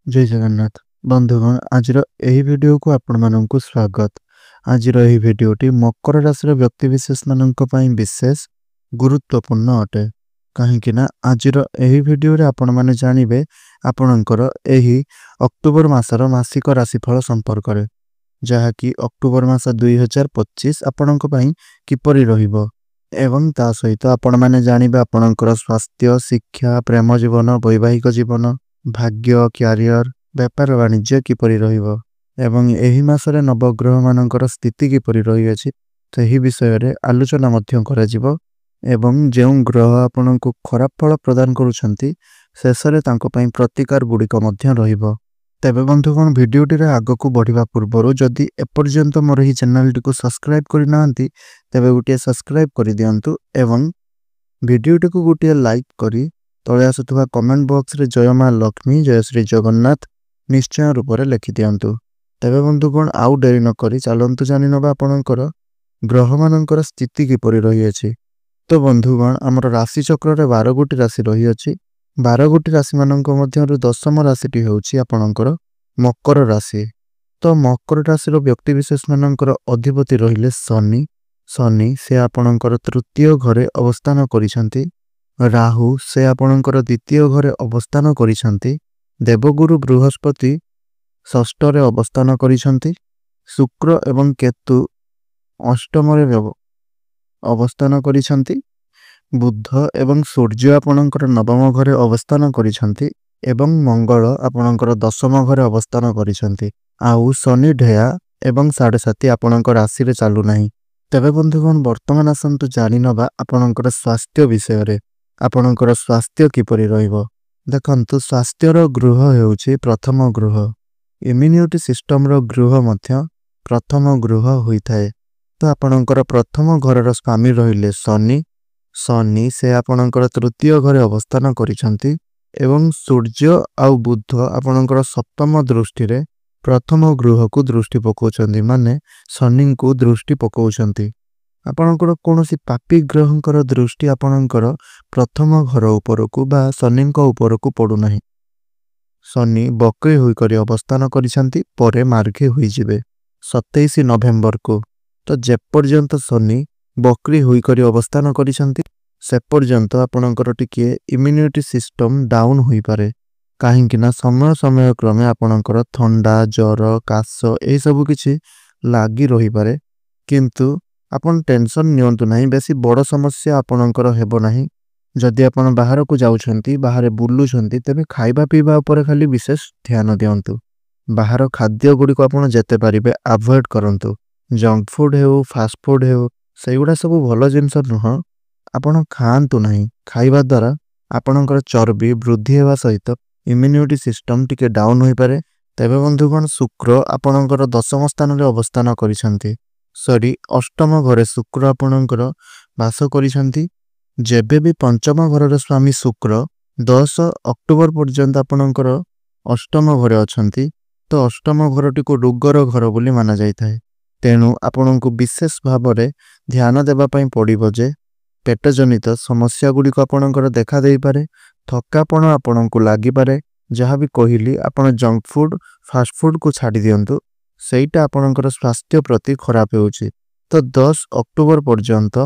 जय जगन्नाथ बंधुगण आज यही वीडियो को आपण मानक स्वागत। आज यही वीडियोटी मकर राशि व्यक्ति विशेष मानक विशेष गुरुत्वपूर्ण अटे कहीं आज यही वीडियो रे आपण माने जानिबे आपणकर एही अक्टोबर मासर मासिक राशिफल संपर्क रे जहाँकि अक्टोबर मास 2025 आपणक पई किपरि रहिबो एवं ता सहित आपण माने जानिबे आपणकर स्वास्थ्य शिक्षा प्रेम जीवन वैवाहिक जीवन भाग्य क्यारियर व्यापार वाणिज्य किपरि रहिबो एवं एही मासरे नवग्रह मानकर स्थिति किपरि रहिअछि तही विषय रे आलोचना मध्य कराजिबो एवं जेउ ग्रह आपनकु खराब फल प्रदान करूछंती शेषरे तांको पई प्रतिकार गुडिक मध्य रहिबो। तेबे बंधुगण वीडियोटी रे आगकु बढ़िबा पूर्वरु जदि एपर्यंत मोर ही चैनल टी को सब्सक्राइब करि नांती तेबे गुटिया सब्सक्राइब करि दियंतु एवं वीडियोटी को गुटिया लाइक करी तले आसुवा कमेंट बॉक्स रे जय मां लक्ष्मी जय श्री जगन्नाथ निश्चय रूप से लिखि दियंतु। तेबे बंधुगण आउ डेरी न करी चलंतु जानि नबा आपनकर ग्रह मानकर स्थिति किपरि रही अछि। तो बंधुगण हमर राशि चक्र रे 12 गोटी राशि रही अछि। 12 गोटी राशि मानक मध्यरु दशम राशिटी हेउछि आपनकर मकर राशि। तो मकर राशि रो व्यक्ति विशेष मानकर अधिपति रहिले शनि। शनि से आपनकर तृतीय घरे अवस्थान करिसंती। राहु से आपणकर द्वितीय घरे अवस्थान करिसंती। देवगुरु बृहस्पति षष्ठ रे अवस्थान करिसंती। शुक्र एवं केतु अष्टम रे अवस्थान करिसंती। बुध एवं सूर्य आपणकर नवम घरे अवस्थान करिसंती एवं मंगल आपणकर दशम घरे अवस्थान करिसंती। आउ शनि ढेया एवं 7.5 आपणकर राशि रे चालू नाही। तेबे बंधुगण वर्तमान आसंतु जानि नबा आपणकर स्वास्थ्य विषय रे आपणकर स्वास्थ्य किपरि रहिबो। देखंतु स्वास्थ्यर गृह हेउछि प्रथम गृह। इम्यूनिटी सिस्टम रो गृह मध्य प्रथम गृह होइथाय। तो आपणकर प्रथम घरर स्वामी रहिले शनि। शनि से आपणकर तृतीय घरे अवस्थान करिसंती एवं सूर्य आउ बुध आपणकर सप्तम दृष्टि रे प्रथम गृह को दृष्टि पकाउछंती माने शनि को दृष्टि पकाउछंती। आपणकर कोनोसी पापी ग्रहंकर दृष्टि आपणकर प्रथम घर उपरकू बा शनि उपरकू पड़ू नाही। शनि बक्री होई करी अवस्थान करिसंती परे मार्गे होई जिवे 27 नवेम्बर को। तो जे पर्यंत शनि बक्री होई करी अवस्थान करिसंती से पर्यंत आपणकर टिके इम्यूनिटी सिस्टम डाउन होई पारे काहेकि ना समय समय क्रमे आपणकर ठंडा ज्वर काश ए सब किछि लागी रही पारे किंतु आपन टेंशन नियंतु नहीं बेसी बड़ समस्या आपणकर हेबो नहीं। जदि आपन बाहर को जाउछंती बाहर बुल्लुछंती तेबे खाइबा पीबा ऊपर खाली विशेष ध्यान दियंतु। बाहर खाद्य गुडी को आपन जेते पारिबे अवॉइड करंतु। जंक फूड हेउ फास्ट फूड हेउ सेगुडा सब भलो जिंस नुह आपन खांतु नहीं। खाइबा द्वारा आपणकर चर्बी वृद्धि हेबा सहित इम्यूनिटी सिस्टम टिके डाउन होई पारे। तेबे बंधुगण शुक्र आपणकर दशम स्थान रे अवस्थान करिसंती सॉरी अष्टम घरे शुक्र आपणकर वास करिसंती। जेबे भी पंचम घर स्वामी शुक्र 10 अक्टोबर पर्यंत आपणकर अष्टम घरे अछंती। तो अष्टम घरटी को रोगर घर बोली माना जाइथाय। तेणु आपणको विशेष भाव रे ध्यान देबा पई पड़िबो जे पेट जनित समस्या गुडी को आपणकर देखा देई पारे। थकापण आपणको लागि पारे। जहाँ भी कहिली आपण जंक फूड फास्ट फूड को छाड़ी दियंतु सेटा आपणकर स्वास्थ्य प्रति खराब हेउछि। तो 10 अक्टोबर पर्यंत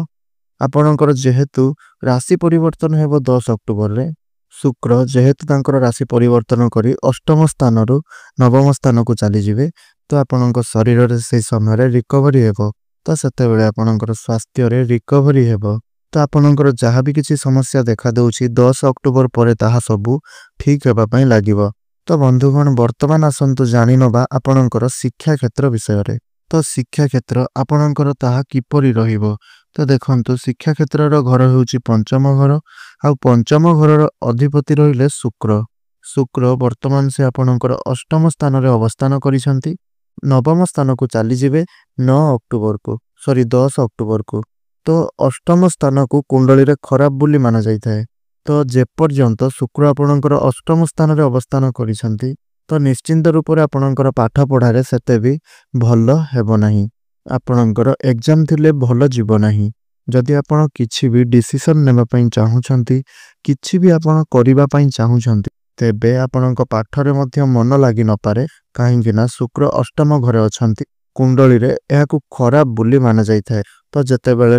आपणकर जेहेतु राशि परिवर्तन हेबो 10 अक्टोबर रे शुक्र जेहेतु तांकर राशि परिवर्तन करी अष्टम स्थान रु नवम स्थान को चली जिवे तो आपणकर शरीर रे से समय रे रिकवरी हेबो। तो सेते बेले आपणकर स्वास्थ्य रे रिकवरी हेबो। तो आपणकर जहाँ भी किछि समस्या देखा देउछि 10 अक्टोबर परे ताहा सबु ठीक हेबा पई लागिबो। तो बंधुगण वर्तमान आसंतु जानि नबा आपणकर शिक्षा क्षेत्र विषय रे। तो शिक्षा क्षेत्र आपणकर ताहा किपरि रहिबो। तो देखंतु शिक्षा क्षेत्र रो घर हेउछि पंचम घर आ पंचम घर अधिपति रहिले शुक्र। शुक्र वर्तमान से आपणकर अष्टम स्थान रे अवस्थान करिसंती। नवम स्थान को चली जिवे 9 अक्टोबर को सॉरी 10 अक्टोबर को। तो अष्टम स्थान को कुंडली रे खराब बोली माना जाइथाय। तो जे पर्यंत शुक्र आपणकर अष्टम स्थान रे अवस्थान करिसंती तो निश्चिंत रूप रे आपणकर पाठ पढ़ा रे सेते भी भलो हेबो नाही। आपणकर एग्जाम थिले भलो जीवो नाही। जदि आपण किछि भी डिसीजन नेबा पई चाहुछंती किछि भी आपण करिबा पई चाहुछंती ତେବେ ଆପଣଙ୍କ ପାଠରେ ମଧ୍ୟ ମନ ଲାଗି ନପାରେ, କାହିଁକି ନା ଶୁକ୍ର ଅଷ୍ଟମ ଘରେ ଅଛନ୍ତି। କୁଣ୍ଡଳୀରେ ଏହାକୁ ଖରାପ ବୋଲି ମାନାଯାଇଥାଏ। ତ ଯେତେବେଳେ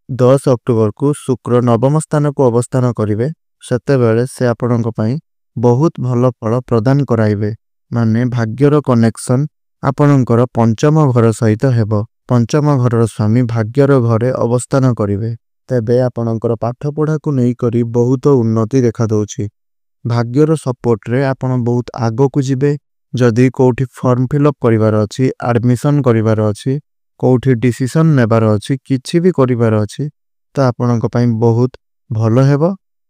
10 ଅକ୍ଟୋବରକୁ ଶୁକ୍ର ନବମ ସ୍ଥାନକୁ ଅବସ୍ଥାନ କରିବେ, ସେତେବେଳେ ସେ ଆପଣଙ୍କ ପାଇଁ ବହୁତ ଭଲ ଫଳ ପ୍ରଦାନ କରାଇବେ। ମାନେ ଭାଗ୍ୟର କନେକ୍ସନ ଆପଣଙ୍କର ପଞ୍ଚମ ଘର ସହିତ ହେବ। ପଞ୍ଚମ ଘରର ସ୍ୱାମୀ ଭାଗ୍ୟର ଘରେ ଅବସ୍ଥାନ କରିବେ। ତେବେ ଆପଣଙ୍କର ପାଠପଢ଼ାକୁ ନେଇକରି ବହୁତ ଉନ୍ନତି ଦେଖାଦେଉଛି। ଭାଗ୍ୟର ସପୋର୍ଟରେ ଆପଣ ବହୁତ ଆଗକୁ ଯିବେ। ଯଦି କେଉଁଠି ଫର୍ମ ଫିଲ୍ଅପ୍ କରିବାର ଅଛି, ଆଡ଼ମିସନ୍ କରିବାର ଅଛି, କେଉଁଠି ଡିସିସନ୍ ନେବାର ଅଛି, କିଛି ବି କରିବାର ଅଛି, ତ ଆପଣଙ୍କ ପାଇଁ ବହୁତ ଭଲ ହେବ।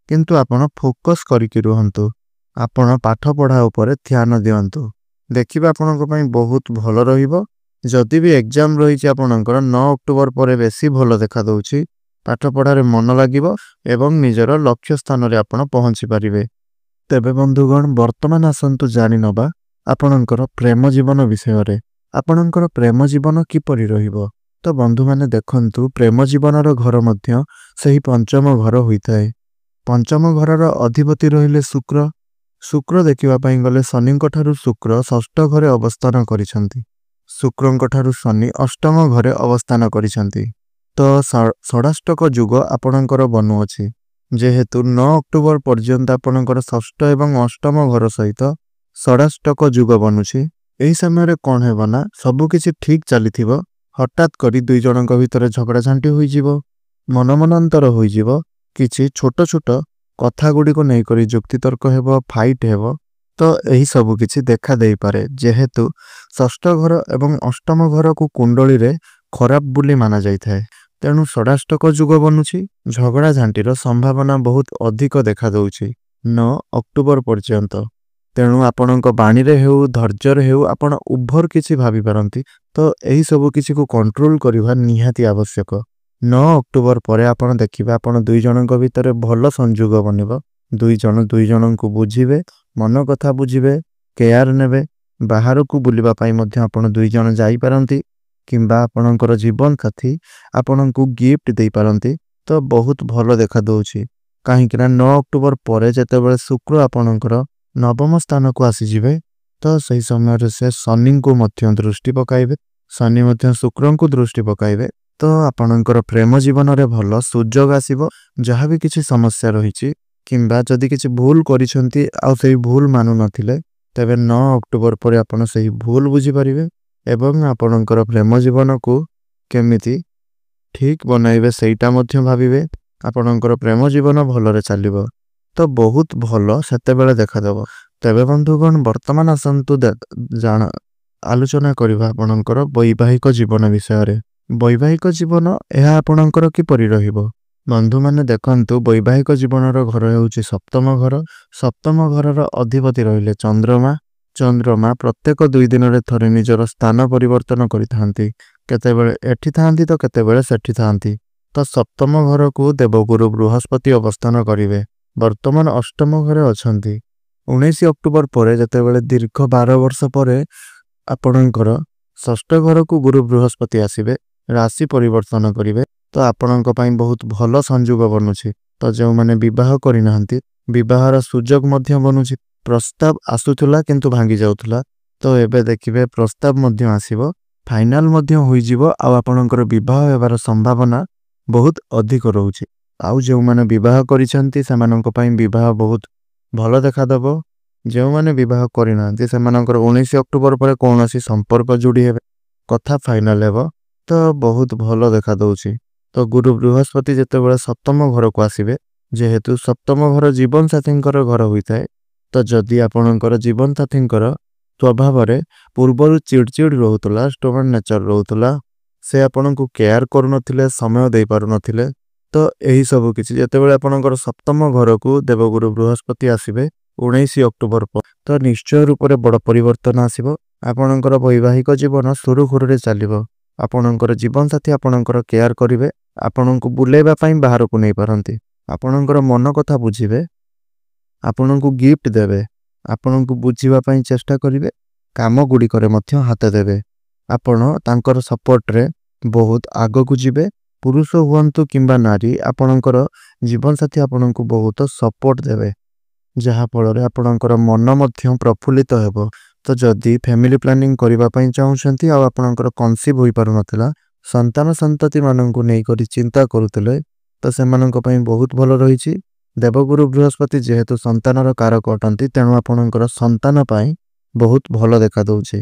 କିନ୍ତୁ ଆପଣ ଫୋକସ୍ କରିକି ରୁହନ୍ତୁ। ଆପଣ ପାଠପଢ଼ା ଉପରେ ଧ୍ୟାନ ଦିଅନ୍ତୁ। ଦେଖିବେ ଆପଣଙ୍କ ପାଇଁ ବହୁତ ଭଲ ରହିବ। ଯଦି ବି ଏକ୍ଜାମ୍ ରହିଛି ଆପଣଙ୍କର 9 ଅକ୍ଟୋବର ପରେ ବେଶୀ ଭଲ ଦେଖାଦେଉଛି। ପାଠପଢ଼ାରେ ମନ ଲାଗିବ ଏବଂ ନିଜର ଲକ୍ଷ୍ୟ ସ୍ଥାନରେ ଆପଣ ପହଞ୍ଚି ପାରିବେ। ତେବେ ବନ୍ଧୁଗଣ, ବର୍ତ୍ତମାନ ଆସନ୍ତୁ ଜାଣିନେବା ଆପଣଙ୍କର ପ୍ରେମ ଜୀବନ ବିଷୟରେ। ଆପଣଙ୍କର ପ୍ରେମ ଜୀବନ କିପରି ରହିବ? ତ ବନ୍ଧୁମାନେ ଦେଖନ୍ତୁ, ପ୍ରେମ ଜୀବନର ଘର ମଧ୍ୟ ସେହି ପଞ୍ଚମ ଘର ହୋଇଥାଏ। ପଞ୍ଚମ ଘରର ଅଧିପତି ରହିଲେ ଶୁକ୍ର। ଶୁକ୍ର ଦେଖିବା ପାଇଁ ଗଲେ ଶନିଙ୍କ ଠାରୁ ଶୁକ୍ର ଷଷ୍ଠ ଘରେ ଅବସ୍ଥାନ କରିଛନ୍ତି। ଶୁକ୍ରଙ୍କ ଠାରୁ ଶନି ଅଷ୍ଟମ ଘରେ ଅବସ୍ଥାନ କରିଛନ୍ତି। ତ ଷଷ୍ଠାଷ୍ଟକ ଯୁଗ ଆପଣଙ୍କର ବନୁଅଛି। ଯେହେତୁ 9 ଅକ୍ଟୋବର ପର୍ଯ୍ୟନ୍ତ ଆପଣଙ୍କର ଷଷ୍ଠ ଏବଂ ଅଷ୍ଟମ ଘର ସହିତ ଷଷ୍ଠାଷ୍ଟକ ଯୁଗ ବନୁଛି। ଏହି ସମୟରେ କ'ଣ ହେବ ନା, ସବୁକିଛି ଠିକ୍ ଚାଲିଥିବ, ହଠାତ୍ କରି ଦୁଇ ଜଣଙ୍କ ଭିତରେ ଝଗଡ଼ାଝାଣ୍ଟି ହୋଇଯିବ, ମନମନାନ୍ତର ହୋଇଯିବ। କିଛି ଛୋଟ ଛୋଟ କଥା ଗୁଡ଼ିକୁ ନେଇକରି ଯୁକ୍ତିତର୍କ ହେବ, ଫାଇଟ୍ ହେବ। ତ ଏହି ସବୁ କିଛି ଦେଖା ଦେଇପାରେ, ଯେହେତୁ ଷଷ୍ଠ ଘର ଏବଂ ଅଷ୍ଟମ ଘରକୁ କୁଣ୍ଡଳୀରେ ଖରାପ ବୋଲି ମାନାଯାଇଥାଏ। ତେଣୁ ଷଷ୍ଠାଷ୍ଟକ ଯୁଗ ବନୁଛି। ଝଗଡ଼ାଝାଣ୍ଟିର ସମ୍ଭାବନା ବହୁତ ଅଧିକ ଦେଖାଦେଉଛି 9 ଅକ୍ଟୋବର ପର୍ଯ୍ୟନ୍ତ। ତେଣୁ ଆପଣଙ୍କ ବାଣୀରେ ହେଉ, ଧୈର୍ଯ୍ୟରେ ହେଉ, ଆପଣ ଓଭର କିଛି ଭାବିପାରନ୍ତି। ତ ଏହିସବୁ କିଛିକୁ କଣ୍ଟ୍ରୋଲ କରିବା ନିହାତି ଆବଶ୍ୟକ। 9 ଅକ୍ଟୋବର ପରେ ଆପଣ ଦେଖିବେ ଆପଣ ଦୁଇ ଜଣଙ୍କ ଭିତରେ ଭଲ ସଂଯୋଗ ବନିବ। ଦୁଇ ଜଣ ଦୁଇ ଜଣଙ୍କୁ ବୁଝିବେ, ମନ କଥା ବୁଝିବେ, କେୟାର ନେବେ। ବାହାରକୁ ବୁଲିବା ପାଇଁ ମଧ୍ୟ ଆପଣ ଦୁଇ ଜଣ ଯାଇପାରନ୍ତି, କିମ୍ବା ଆପଣଙ୍କର ଜୀବନ ସାଥୀ ଆପଣଙ୍କୁ ଗିଫ୍ଟ ଦେଇପାରନ୍ତି। ତ ବହୁତ ଭଲ ଦେଖାଦେଉଛି, କାହିଁକିନା 9 ଅକ୍ଟୋବର ପରେ ଯେତେବେଳେ ଶୁକ୍ର ଆପଣଙ୍କର ନବମ ସ୍ଥାନକୁ ଆସିଯିବେ, ତ ସେହି ସମୟରେ ସେ ଶନିଙ୍କୁ ମଧ୍ୟ ଦୃଷ୍ଟି ପକାଇବେ। ଶନି ମଧ୍ୟ ଶୁକ୍ରଙ୍କୁ ଦୃଷ୍ଟି ପକାଇବେ। ତ ଆପଣଙ୍କର ପ୍ରେମ ଜୀବନରେ ଭଲ ସୁଯୋଗ ଆସିବ। ଯାହା ବି କିଛି ସମସ୍ୟା ରହିଛି, କିମ୍ବା ଯଦି କିଛି ଭୁଲ କରିଛନ୍ତି ଆଉ ସେହି ଭୁଲ ମାନୁନଥିଲେ, ତେବେ 9 ଅକ୍ଟୋବର ପରେ ଆପଣ ସେହି ଭୁଲ ବୁଝିପାରିବେ ଏବଂ ଆପଣଙ୍କର ପ୍ରେମ ଜୀବନକୁ କେମିତି ଠିକ୍ ବନାଇବେ ସେଇଟା ମଧ୍ୟ ଭାବିବେ। ଆପଣଙ୍କର ପ୍ରେମ ଜୀବନ ଭଲରେ ଚାଲିବ। ତ ବହୁତ ଭଲ ସେତେବେଳେ ଦେଖାଦେବ। ତେବେ ବନ୍ଧୁଗଣ, ବର୍ତ୍ତମାନ ଆସନ୍ତୁ ଆଲୋଚନା କରିବା ଆପଣଙ୍କର ବୈବାହିକ ଜୀବନ ବିଷୟରେ। ବୈବାହିକ ଜୀବନ ଏହା ଆପଣଙ୍କର କିପରି ରହିବ? ବନ୍ଧୁମାନେ ଦେଖନ୍ତୁ, ବୈବାହିକ ଜୀବନର ଘର ହେଉଛି ସପ୍ତମ ଘର। ସପ୍ତମ ଘରର ଅଧିପତି ରହିଲେ ଚନ୍ଦ୍ରମା। ଚନ୍ଦ୍ରମା ପ୍ରତ୍ୟେକ 2 ଦିନରେ ଥରେ ନିଜର ସ୍ଥାନ ପରିବର୍ତ୍ତନ କରିଥାନ୍ତି। କେତେବେଳେ ଏଠି ଥାନ୍ତି ତ କେତେବେଳେ ସେଠି ଥାନ୍ତି। ତ ସପ୍ତମ ଘରକୁ ଦେବଗୁରୁ ବୃହସ୍ପତି ଅବସ୍ଥାନ କରିବେ। ବର୍ତ୍ତମାନ ଅଷ୍ଟମ ଘରେ ଅଛନ୍ତି। 19 ଅକ୍ଟୋବର ପରେ ଯେତେବେଳେ ଦୀର୍ଘ 12 ବର୍ଷ ପରେ ଆପଣଙ୍କର ଷଷ୍ଠ ଘରକୁ ଗୁରୁ ବୃହସ୍ପତି ଆସିବେ, ରାଶି ପରିବର୍ତ୍ତନ କରିବେ, ତ ଆପଣଙ୍କ ପାଇଁ ବହୁତ ଭଲ ସଂଯୋଗ ବନୁଛି। ତ ଯେଉଁମାନେ ବିବାହ କରିନାହାନ୍ତି, ବିବାହର ସୁଯୋଗ ମଧ୍ୟ ବନୁଛି। ପ୍ରସ୍ତାବ ଆସୁଥିଲା କିନ୍ତୁ ଭାଙ୍ଗି ଯାଉଥିଲା, ତ ଏବେ ଦେଖିବେ ପ୍ରସ୍ତାବ ମଧ୍ୟ ଆସିବ, ଫାଇନାଲ ମଧ୍ୟ ହୋଇଯିବ, ଆଉ ଆପଣଙ୍କର ବିବାହ ହେବାର ସମ୍ଭାବନା ବହୁତ ଅଧିକ ରହୁଛି। ଆଉ ଯେଉଁମାନେ ବିବାହ କରିଛନ୍ତି ସେମାନଙ୍କ ପାଇଁ ବିବାହ ବହୁତ ଭଲ ଦେଖାଦେବ। ଯେଉଁମାନେ ବିବାହ କରିନାହାନ୍ତି ସେମାନଙ୍କର 19 ଅକ୍ଟୋବର ପରେ କୌଣସି ସମ୍ପର୍କ ଯୋଡ଼ି ହେବେ, କଥା ଫାଇନାଲ ହେବ। ତ ବହୁତ ଭଲ ଦେଖାଦେଉଛି। ତ ଗୁରୁ ବୃହସ୍ପତି ଯେତେବେଳେ ସପ୍ତମ ଘରକୁ ଆସିବେ, ଯେହେତୁ ସପ୍ତମ ଘର ଜୀବନସାଥୀଙ୍କର ଘର ହୋଇଥାଏ, ତ ଯଦି ଆପଣଙ୍କର ଜୀବନସାଥୀଙ୍କର ସ୍ୱଭାବରେ ପୂର୍ବରୁ ଚିଡ଼ଚିଡ଼ ରହୁଥିଲା, ଷ୍ଟୋଭନ୍ ନେଚର ରହୁଥିଲା, ସେ ଆପଣଙ୍କୁ କେୟାର କରୁନଥିଲେ, ସମୟ ଦେଇପାରୁନଥିଲେ, ତ ଏହିସବୁ କିଛି ଯେତେବେଳେ ଆପଣଙ୍କର ସପ୍ତମ ଘରକୁ ଦେବଗୁରୁ ବୃହସ୍ପତି ଆସିବେ 19 ଅକ୍ଟୋବର ପରେ, ତ ନିଶ୍ଚୟ ରୂପରେ ବଡ଼ ପରିବର୍ତ୍ତନ ଆସିବ। ଆପଣଙ୍କର ବୈବାହିକ ଜୀବନ ସୁରୁଖୁରୁରେ ଚାଲିବ। ଆପଣଙ୍କର ଜୀବନସାଥୀ ଆପଣଙ୍କର କେୟାର କରିବେ, ଆପଣଙ୍କୁ ବୁଲେଇବା ପାଇଁ ବାହାରକୁ ନେଇପାରନ୍ତି, ଆପଣଙ୍କର ମନ କଥା ବୁଝିବେ, ଆପଣଙ୍କୁ ଗିଫ୍ଟ ଦେବେ, ଆପଣଙ୍କୁ ବୁଝିବା ପାଇଁ ଚେଷ୍ଟା କରିବେ, କାମ ଗୁଡ଼ିକରେ ମଧ୍ୟ ହାତ ଦେବେ। ଆପଣ ତାଙ୍କର ସପୋର୍ଟରେ ବହୁତ ଆଗକୁ ଯିବେ। ପୁରୁଷ ହୁଅନ୍ତୁ କିମ୍ବା ନାରୀ, ଆପଣଙ୍କର ଜୀବନସାଥୀ ଆପଣଙ୍କୁ ବହୁତ ସପୋର୍ଟ ଦେବେ। ଯାହା ଫଳରେ ଆପଣଙ୍କର ମନ ମଧ୍ୟ ପ୍ରଫୁଲ୍ଲିତ ହେବ। ତ ଯଦି ଫ୍ୟାମିଲି ପ୍ଲାନିଂ କରିବା ପାଇଁ ଚାହୁଁଛନ୍ତି ଆଉ ଆପଣଙ୍କର କନସିଭ୍ ହୋଇପାରୁନଥିଲା, ସନ୍ତାନ ସନ୍ତତିମାନଙ୍କୁ ନେଇକରି ଚିନ୍ତା କରୁଥିଲେ, ତ ସେମାନଙ୍କ ପାଇଁ ବହୁତ ଭଲ ରହିଛି। ଦେବଗୁରୁ ବୃହସ୍ପତି ଯେହେତୁ ସନ୍ତାନର କାରକ ଅଟନ୍ତି, ତେଣୁ ଆପଣଙ୍କର ସନ୍ତାନ ପାଇଁ ବହୁତ ଭଲ ଦେଖାଦେଉଛି।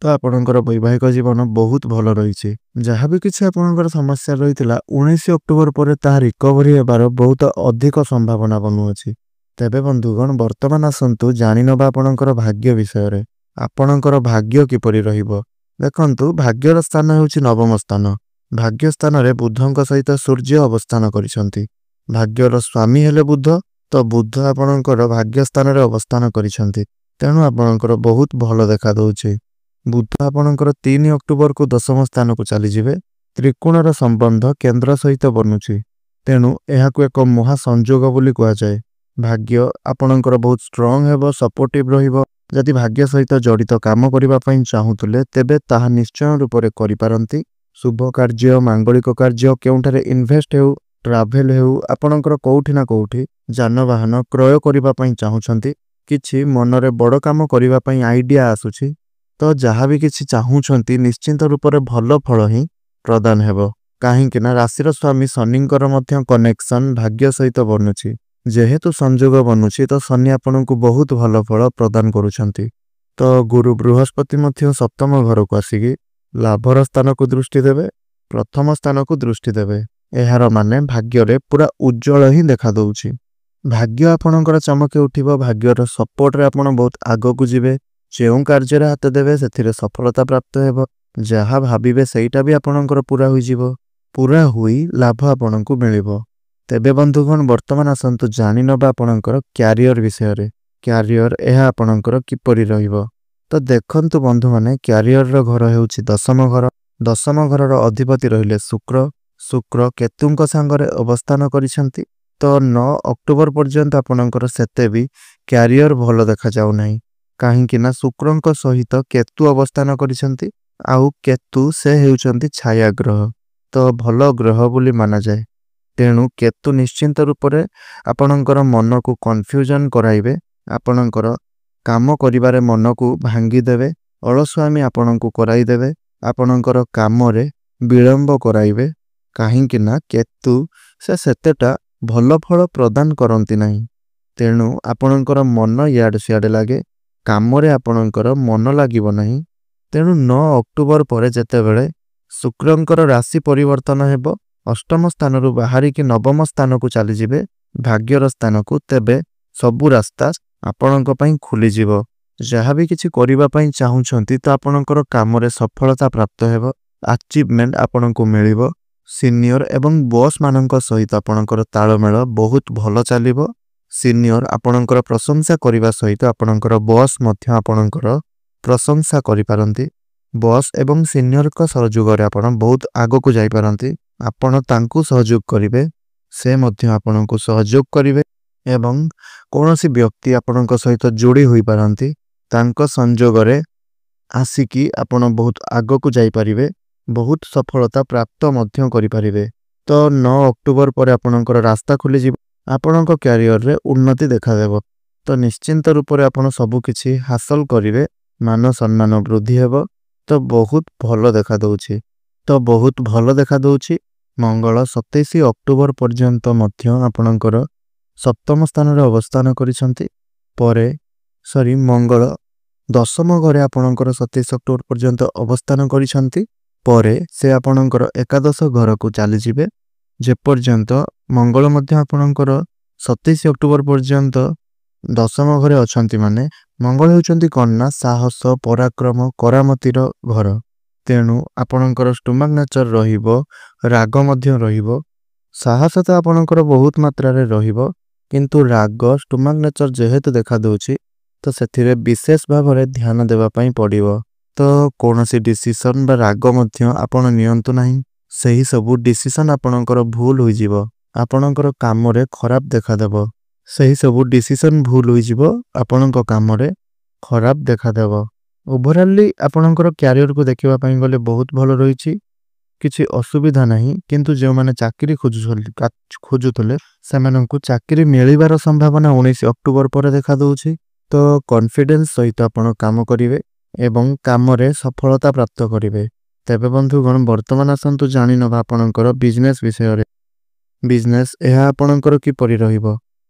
ତ ଆପଣଙ୍କର ବୈବାହିକ ଜୀବନ ବହୁତ ଭଲ ରହିଛି। ଯାହା ବି କିଛି ଆପଣଙ୍କର ସମସ୍ୟା ରହିଥିଲା 19 ଅକ୍ଟୋବର ପରେ ତାହା ରିକଭରି ହେବାର ବହୁତ ଅଧିକ ସମ୍ଭାବନା ବନୁଅଛି। ତେବେ ବନ୍ଧୁଗଣ, ବର୍ତ୍ତମାନ ଆସନ୍ତୁ ଜାଣିନେବା ଆପଣଙ୍କର ଭାଗ୍ୟ ବିଷୟରେ। ଆପଣଙ୍କର ଭାଗ୍ୟ କିପରି ରହିବ? ଦେଖନ୍ତୁ, ଭାଗ୍ୟର ସ୍ଥାନ ହେଉଛି ନବମ ସ୍ଥାନ। ଭାଗ୍ୟ ସ୍ଥାନରେ ବୁଧଙ୍କ ସହିତ ସୂର୍ଯ୍ୟ ଅବସ୍ଥାନ କରିଛନ୍ତି। ଭାଗ୍ୟର ସ୍ୱାମୀ ହେଲେ ବୁଧ, ତ ବୁଧ ଆପଣଙ୍କର ଭାଗ୍ୟ ସ୍ଥାନରେ ଅବସ୍ଥାନ କରିଛନ୍ତି। ତେଣୁ ଆପଣଙ୍କର ବହୁତ ଭଲ ଦେଖାଦେଉଛି। ବୁଧ ଆପଣଙ୍କର 3 ଅକ୍ଟୋବରକୁ ଦଶମ ସ୍ଥାନକୁ ଚାଲିଯିବେ। ତ୍ରିକୋଣର ସମ୍ବନ୍ଧ କେନ୍ଦ୍ର ସହିତ ବନୁଛି, ତେଣୁ ଏହାକୁ ଏକ ମହା ସଂଯୋଗ ବୋଲି କୁହାଯାଏ। ଭାଗ୍ୟ ଆପଣଙ୍କର ବହୁତ ଷ୍ଟ୍ରଙ୍ଗ ହେବ, ସପୋର୍ଟିଭ ରହିବ। ଯଦି ଭାଗ୍ୟ ସହିତ ଜଡ଼ିତ କାମ କରିବା ପାଇଁ ଚାହୁଁଥିଲେ, ତେବେ ତାହା ନିଶ୍ଚୟ ରୂପରେ କରିପାରନ୍ତି। ଶୁଭ କାର୍ଯ୍ୟ, ମାଙ୍ଗଳିକ କାର୍ଯ୍ୟ, କେଉଁଠାରେ ଇନଭେଷ୍ଟ ହେଉ, ଟ୍ରାଭେଲ ହେଉ, ଆପଣଙ୍କର କେଉଁଠି ନା କେଉଁଠି ଯାନବାହନ କ୍ରୟ କରିବା ପାଇଁ ଚାହୁଁଛନ୍ତି, କିଛି ମନରେ ବଡ଼ କାମ କରିବା ପାଇଁ ଆଇଡ଼ିଆ ଆସୁଛି, ତ ଯାହା ବି କିଛି ଚାହୁଁଛନ୍ତି ନିଶ୍ଚିନ୍ତ ରୂପରେ ଭଲ ଫଳ ହିଁ ପ୍ରଦାନ ହେବ। କାହିଁକି ନା ରାଶିର ସ୍ୱାମୀ ଶନିଙ୍କର ମଧ୍ୟ କନେକ୍ସନ ଭାଗ୍ୟ ସହିତ ବନୁଛି। ଯେହେତୁ ସଂଯୋଗ ବନୁଛି, ତ ଶନି ଆପଣଙ୍କୁ ବହୁତ ଭଲ ଫଳ ପ୍ରଦାନ କରୁଛନ୍ତି। ତ ଗୁରୁ ବୃହସ୍ପତି ମଧ୍ୟ ସପ୍ତମ ଘରକୁ ଆସିକି ଲାଭର ସ୍ଥାନକୁ ଦୃଷ୍ଟି ଦେବେ, ପ୍ରଥମ ସ୍ଥାନକୁ ଦୃଷ୍ଟି ଦେବେ। ଏହାର ମାନେ ଭାଗ୍ୟରେ ପୁରା ଉଜ୍ଜଳ ହିଁ ଦେଖାଦେଉଛି। ଭାଗ୍ୟ ଆପଣଙ୍କର ଚମକି ଉଠିବ। ଭାଗ୍ୟର ସପୋର୍ଟରେ ଆପଣ ବହୁତ ଆଗକୁ ଯିବେ। ଯେଉଁ କାର୍ଯ୍ୟରେ ହାତ ଦେବେ ସେଥିରେ ସଫଳତା ପ୍ରାପ୍ତ ହେବ। ଯାହା ଭାବିବେ ସେଇଟା ବି ଆପଣଙ୍କର ପୁରା ହୋଇଯିବ। ପୁରା ହୋଇ ଲାଭ ଆପଣଙ୍କୁ ମିଳିବ। ତେବେ ବନ୍ଧୁଗଣ, ବର୍ତ୍ତମାନ ଆସନ୍ତୁ ଜାଣିନେବା ଆପଣଙ୍କର କ୍ୟାରିୟର ବିଷୟରେ। କ୍ୟାରିୟର ଏହା ଆପଣଙ୍କର କିପରି ରହିବ? ତ ଦେଖନ୍ତୁ ବନ୍ଧୁମାନେ, କ୍ୟାରିୟରର ଘର ହେଉଛି ଦଶମ ଘର। ଦଶମ ଘରର ଅଧିପତି ରହିଲେ ଶୁକ୍ର। ଶୁକ୍ର କେତୁଙ୍କ ସାଙ୍ଗରେ ଅବସ୍ଥାନ କରିଛନ୍ତି। ତ 9 ଅକ୍ଟୋବର ପର୍ଯ୍ୟନ୍ତ ଆପଣଙ୍କର ସେତେ ବି କ୍ୟାରିୟର ଭଲ ଦେଖାଯାଉ ନାହିଁ। କାହିଁକି ନା ଶୁକ୍ରଙ୍କ ସହିତ କେତୁ ଅବସ୍ଥାନ କରିଛନ୍ତି, ଆଉ କେତୁ ସେ ହେଉଛନ୍ତି ଛାୟା ଗ୍ରହ, ତ ଭଲ ଗ୍ରହ ବୋଲି ମାନାଯାଏ। ତେଣୁ କେତୁ ନିଶ୍ଚିନ୍ତ ରୂପରେ ଆପଣଙ୍କର ମନକୁ କନଫ୍ୟୁଜନ କରାଇବେ। ଆପଣଙ୍କର କାମ କରିବାରେ ମନକୁ ଭାଙ୍ଗିଦେବେ। ଅଳସୁଆମୀ ଆପଣଙ୍କୁ କରାଇଦେବେ। ଆପଣଙ୍କର କାମରେ ବିଳମ୍ବ କରାଇବେ। କାହିଁକି ନା କେତୁ ସେ ସେତେଟା ଭଲ ଫଳ ପ୍ରଦାନ କରନ୍ତି ନାହିଁ। ତେଣୁ ଆପଣଙ୍କର ମନ ଇଆଡ଼େ ସିଆଡ଼େ ଲାଗେ। କାମରେ ଆପଣଙ୍କର ମନ ଲାଗିବ ନାହିଁ। ତେଣୁ 9 ଅକ୍ଟୋବର ପରେ ଯେତେବେଳେ ଶୁକ୍ରଙ୍କର ରାଶି ପରିବର୍ତ୍ତନ ହେବ, ଅଷ୍ଟମ ସ୍ଥାନରୁ ବାହାରିକି ନବମ ସ୍ଥାନକୁ ଚାଲିଯିବେ, ଭାଗ୍ୟର ସ୍ଥାନକୁ, ତେବେ ସବୁ ରାସ୍ତା ଆପଣଙ୍କ ପାଇଁ ଖୋଲିଯିବ। ଯାହା ବି କିଛି କରିବା ପାଇଁ ଚାହୁଁଛନ୍ତି, ତ ଆପଣଙ୍କର କାମରେ ସଫଳତା ପ୍ରାପ୍ତ ହେବ। ଆଚିଭମେଣ୍ଟ ଆପଣଙ୍କୁ ମିଳିବ। ସିନିୟର ଏବଂ ବସ୍ ମାନଙ୍କ ସହିତ ଆପଣଙ୍କର ତାଳମେଳ ବହୁତ ଭଲ ଚାଲିବ। ସିନିୟର ଆପଣଙ୍କର ପ୍ରଶଂସା କରିବା ସହିତ ଆପଣଙ୍କର ବସ୍ ମଧ୍ୟ ଆପଣଙ୍କର ପ୍ରଶଂସା କରିପାରନ୍ତି। ବସ୍ ଏବଂ ସିନିୟରଙ୍କ ସହଯୋଗରେ ଆପଣ ବହୁତ ଆଗକୁ ଯାଇପାରନ୍ତି। ଆପଣ ତାଙ୍କୁ ସହଯୋଗ କରିବେ, ସେ ମଧ୍ୟ ଆପଣଙ୍କୁ ସହଯୋଗ କରିବେ। ଏବଂ କୌଣସି ବ୍ୟକ୍ତି ଆପଣଙ୍କ ସହିତ ଯୋଡ଼ି ହୋଇପାରନ୍ତି, ତାଙ୍କ ସଂଯୋଗରେ ଆସିକି ଆପଣ ବହୁତ ଆଗକୁ ଯାଇପାରିବେ। ବହୁତ ସଫଳତା ପ୍ରାପ୍ତ ମଧ୍ୟ କରିପାରିବେ। ତ 9 ଅକ୍ଟୋବର ପରେ ଆପଣଙ୍କର ରାସ୍ତା ଖୋଲିଯିବ। ଆପଣଙ୍କ କ୍ୟାରିୟରରେ ଉନ୍ନତି ଦେଖାଦେବ। ତ ନିଶ୍ଚିନ୍ତ ରୂପରେ ଆପଣ ସବୁକିଛି ହାସଲ କରିବେ। ମାନ ସମ୍ମାନ ବୃଦ୍ଧି ହେବ। ତ ବହୁତ ଭଲ ଦେଖାଦେଉଛି। ମଙ୍ଗଳ 27 ଅକ୍ଟୋବର ପର୍ଯ୍ୟନ୍ତ ମଧ୍ୟ ଆପଣଙ୍କର ସପ୍ତମ ସ୍ଥାନରେ ଅବସ୍ଥାନ କରିଛନ୍ତି। ମଙ୍ଗଳ ଦଶମ ଘରେ ଆପଣଙ୍କର 27 ଅକ୍ଟୋବର ପର୍ଯ୍ୟନ୍ତ ଅବସ୍ଥାନ କରିଛନ୍ତି। ପରେ ସେ ଆପଣଙ୍କର ଏକାଦଶ ଘରକୁ ଚାଲିଯିବେ। ଯେପର୍ଯ୍ୟନ୍ତ ମଙ୍ଗଳ ମଧ୍ୟ ଆପଣଙ୍କର 27 ଅକ୍ଟୋବର ପର୍ଯ୍ୟନ୍ତ ଦଶମ ଘରେ ଅଛନ୍ତି, ମାନେ ମଙ୍ଗଳ ହେଉଛନ୍ତି କନ୍ୟା, ସାହସ, ପରାକ୍ରମ, କରାମତିର ଘର। ତେଣୁ ଆପଣଙ୍କର ଷ୍ଟୋମାକ୍ ନେଚର ରହିବ, ରାଗ ମଧ୍ୟ ରହିବ। ସାହସ ତ ଆପଣଙ୍କର ବହୁତ ମାତ୍ରାରେ ରହିବ, କିନ୍ତୁ ରାଗ ଷ୍ଟୋମାକ୍ ନେଚର ଯେହେତୁ ଦେଖାଦେଉଛି, ତ ସେଥିରେ ବିଶେଷ ଭାବରେ ଧ୍ୟାନ ଦେବା ପାଇଁ ପଡ଼ିବ। ତ କୌଣସି ଡିସିସନ୍ ବା ରାଗ ମଧ୍ୟ ଆପଣ ନିଅନ୍ତୁ ନାହିଁ। ସେହି ସବୁ ଡିସିସନ୍ ଆପଣଙ୍କର ଭୁଲ ହୋଇଯିବ। ଆପଣଙ୍କର କାମରେ ଖରାପ ଦେଖାଦେବ। ସେହି ସବୁ ଡିସିସନ୍ ଭୁଲ ହୋଇଯିବ, ଆପଣଙ୍କ କାମରେ ଖରାପ ଦେଖାଦେବ। ଓଭରାଲି ଆପଣଙ୍କର କ୍ୟାରିୟରକୁ ଦେଖିବା ପାଇଁ ଗଲେ ବହୁତ ଭଲ ରହିଛି। କିଛି ଅସୁବିଧା ନାହିଁ କିନ୍ତୁ ଯେଉଁମାନେ ଚାକିରି ଖୋଜୁଥିଲେ ସେମାନଙ୍କୁ ଚାକିରି ମିଳିବାର ସମ୍ଭାବନା 19 ଅକ୍ଟୋବର ପରେ ଦେଖାଦେଉଛି। ତ କନଫିଡେନ୍ସ ସହିତ ଆପଣ କାମ କରିବେ ଏବଂ କାମରେ ସଫଳତା ପ୍ରାପ୍ତ କରିବେ। ତେବେ ବନ୍ଧୁଗଣ ବର୍ତ୍ତମାନ ଆସନ୍ତୁ ଜାଣିନେବା ଆପଣଙ୍କର ବିଜନେସ୍ ବିଷୟରେ। ବିଜନେସ୍ ଏହା ଆପଣଙ୍କର କିପରି ରହିବ?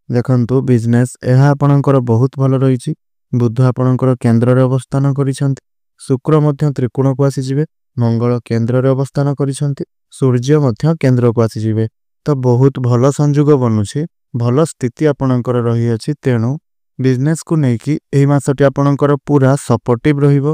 ଦେଖନ୍ତୁ ବିଜନେସ୍ ଏହା ଆପଣଙ୍କର ବହୁତ ଭଲ ରହିଛି। ବୁଧ ଆପଣଙ୍କର କେନ୍ଦ୍ରରେ ଅବସ୍ଥାନ କରିଛନ୍ତି, ଶୁକ୍ର ମଧ୍ୟ ତ୍ରିକୋଣକୁ ଆସିଯିବେ, ମଙ୍ଗଳ କେନ୍ଦ୍ରରେ ଅବସ୍ଥାନ କରିଛନ୍ତି, ସୂର୍ଯ୍ୟ ମଧ୍ୟ କେନ୍ଦ୍ରକୁ ଆସିଯିବେ। ତ ବହୁତ ଭଲ ସଂଯୋଗ ବନୁଛି, ଭଲ ସ୍ଥିତି ଆପଣଙ୍କର ରହିଅଛି। ତେଣୁ ବିଜନେସ୍କୁ ନେଇକି ଏହି ମାସଟି ଆପଣଙ୍କର ପୁରା ସପୋର୍ଟିଭ ରହିବ।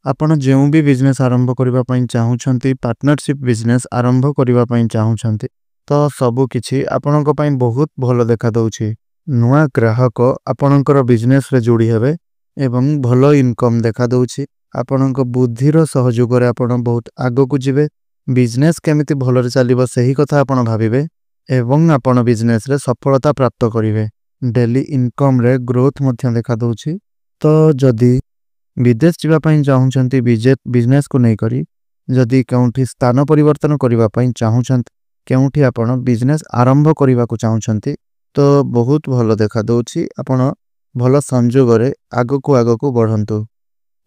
ଆପଣ ଯେଉଁ ବି ବିଜନେସ୍ ଆରମ୍ଭ କରିବା ପାଇଁ ଚାହୁଁଛନ୍ତି, ପାର୍ଟନରସିପ୍ ବିଜନେସ୍ ଆରମ୍ଭ କରିବା ପାଇଁ ଚାହୁଁଛନ୍ତି, ତ ସବୁ କିଛି ଆପଣଙ୍କ ପାଇଁ ବହୁତ ଭଲ ଦେଖାଦେଉଛି। ନୂଆ ଗ୍ରାହକ ଆପଣଙ୍କର ବିଜନେସ୍ରେ ଯୋଡ଼ି ହେବେ ଏବଂ ଭଲ ଇନକମ୍ ଦେଖାଦେଉଛି। ଆପଣଙ୍କ ବୁଦ୍ଧିର ସହଯୋଗରେ ଆପଣ ବହୁତ ଆଗକୁ ଯିବେ। ବିଜନେସ୍ କେମିତି ଭଲରେ ଚାଲିବ ସେହି କଥା ଆପଣ ଭାବିବେ ଏବଂ ଆପଣ ବିଜନେସ୍ରେ ସଫଳତା ପ୍ରାପ୍ତ କରିବେ। ଡେଲି ଇନକମ୍ରେ ଗ୍ରୋଥ୍ ମଧ୍ୟ ଦେଖାଦେଉଛି। ତ ଯଦି ବିଦେଶ ଯିବା ପାଇଁ ଚାହୁଁଛନ୍ତି ବିଜନେସ୍କୁ ନେଇକରି, ଯଦି କେଉଁଠି ସ୍ଥାନ ପରିବର୍ତ୍ତନ କରିବା ପାଇଁ ଚାହୁଁଛନ୍ତି, କେଉଁଠି ଆପଣ ବିଜନେସ୍ ଆରମ୍ଭ କରିବାକୁ ଚାହୁଁଛନ୍ତି, ତ ବହୁତ ଭଲ ଦେଖାଦେଉଛି। ଆପଣ ଭଲ ସଂଯୋଗରେ ଆଗକୁ ବଢ଼ନ୍ତୁ।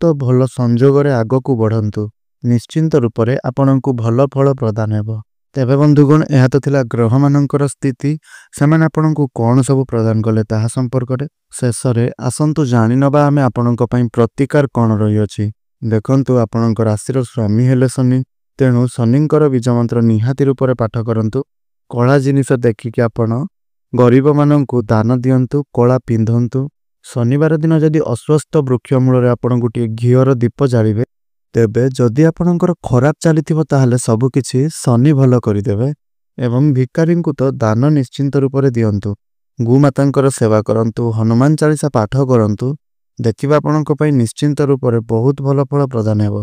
ତ ଭଲ ସଂଯୋଗରେ ଆଗକୁ ବଢ଼ନ୍ତୁ, ନିଶ୍ଚିନ୍ତ ରୂପରେ ଆପଣଙ୍କୁ ଭଲ ଫଳ ପ୍ରଦାନ ହେବ। ତେବେ ବନ୍ଧୁଗଣ ଏହା ତ ଥିଲା ଗ୍ରହମାନଙ୍କର ସ୍ଥିତି, ସେମାନେ ଆପଣଙ୍କୁ କ'ଣ ସବୁ ପ୍ରଦାନ କଲେ ତାହା ସମ୍ପର୍କରେ। ଶେଷରେ ଆସନ୍ତୁ ଜାଣିନେବା ଆମେ ଆପଣଙ୍କ ପାଇଁ ପ୍ରତିକାର କ'ଣ ରହିଅଛି। ଦେଖନ୍ତୁ ଆପଣଙ୍କ ରାଶିର ସ୍ୱାମୀ ହେଲେ ଶନି, ତେଣୁ ଶନିଙ୍କର ବୀଜମନ୍ତ୍ର ନିହାତି ରୂପରେ ପାଠ କରନ୍ତୁ। କଳା ଜିନିଷ ଦେଖିକି ଆପଣ ଗରିବମାନଙ୍କୁ ଦାନ ଦିଅନ୍ତୁ, କଳା ପିନ୍ଧନ୍ତୁ। ଶନିବାର ଦିନ ଯଦି ଅଶ୍ୱସ୍ଥ ବୃକ୍ଷ ମୂଳରେ ଆପଣ ଗୋଟିଏ ଘିଅର ଦୀପ ଜାଳିବେ, ତେବେ ଯଦି ଆପଣଙ୍କର ଖରାପ ଚାଲିଥିବ ତାହେଲେ ସବୁକିଛି ଶନି ଭଲ କରିଦେବେ। ଏବଂ ଭିକାରୀଙ୍କୁ ତ ଦାନ ନିଶ୍ଚିନ୍ତ ରୂପରେ ଦିଅନ୍ତୁ, ଗୋମାତାଙ୍କର ସେବା କରନ୍ତୁ, ହନୁମାନ ଚାଳିଶା ପାଠ କରନ୍ତୁ। ଦେଖିବା ଆପଣଙ୍କ ପାଇଁ ନିଶ୍ଚିନ୍ତ ରୂପରେ ବହୁତ ଭଲ ଫଳ ପ୍ରଦାନ ହେବ।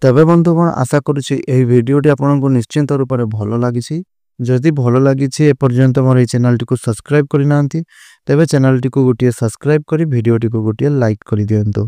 ତେବେ ବନ୍ଧୁଗଣ ଆଶା କରୁଛି ଏହି ଭିଡ଼ିଓଟି ଆପଣଙ୍କୁ ନିଶ୍ଚିନ୍ତ ରୂପରେ ଭଲ ଲାଗିଛି। ଯଦି ଭଲ ଲାଗିଛି ଏପର୍ଯ୍ୟନ୍ତ ମୋର ଏହି ଚ୍ୟାନେଲଟିକୁ ସବସ୍କ୍ରାଇବ୍ କରିନାହାନ୍ତି, ତେବେ ଚ୍ୟାନେଲଟିକୁ ଗୋଟିଏ ସବସ୍କ୍ରାଇବ୍ କରି ଭିଡ଼ିଓଟିକୁ ଗୋଟିଏ ଲାଇକ୍ କରିଦିଅନ୍ତୁ।